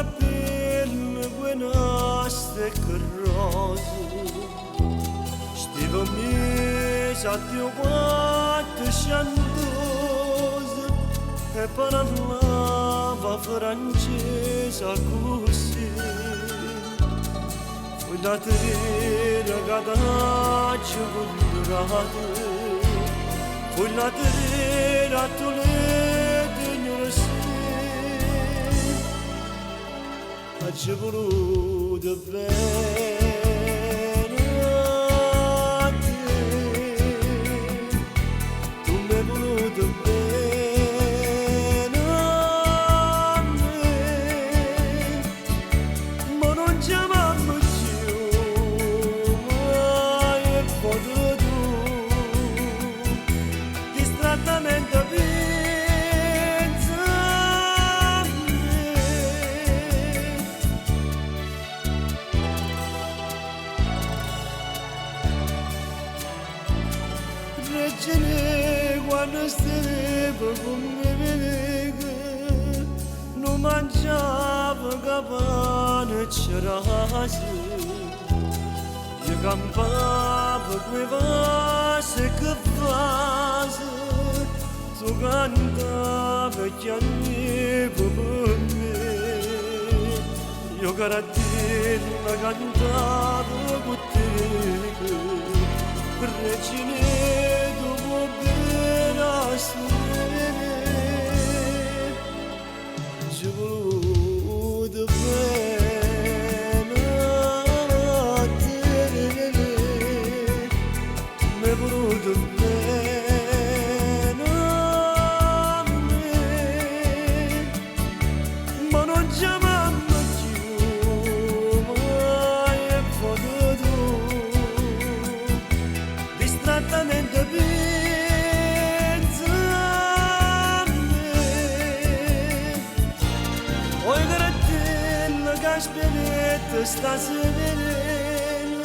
pelle buenaste che rose, stiva mesa ti guate sciandose e parlava francese così. Fui la terra gadaccio gudrate, fui la terra tu le dignorsi. Ci voluto bene a te, tu mi hai voluto bene a me, ma non ci amiamo più, mai è potuto distrattamente Regine quando stavo con me vedeva, non mangiava capane cerase, io campavo quei vasi che vasi, tu cantava e chiamava per me, io carattere cantavo con te. Regine dopo bene ci voluto bene a te, mi hai voluto bene a me, ma non ci amiamo più, mai è potuto distrattamente pensa a me. Oi grattella che aspetta sta serena,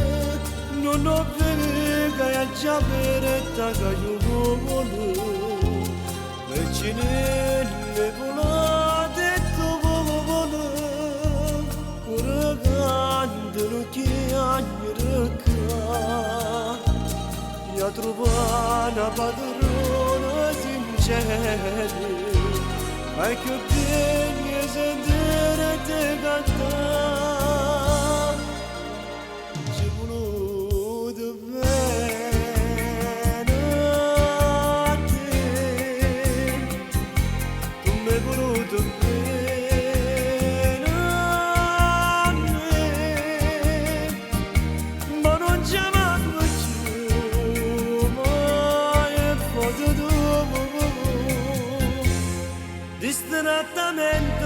non ho venuto a già peretta che io volevo, Reginelle volate tu volevo, ora cantano che agnerca. Io trovo una padrona sincera, e che degna sentire te cantare. Ci voluto bene a te, tu mi hai voluto bene a me, ma non ci amiamo distrattamente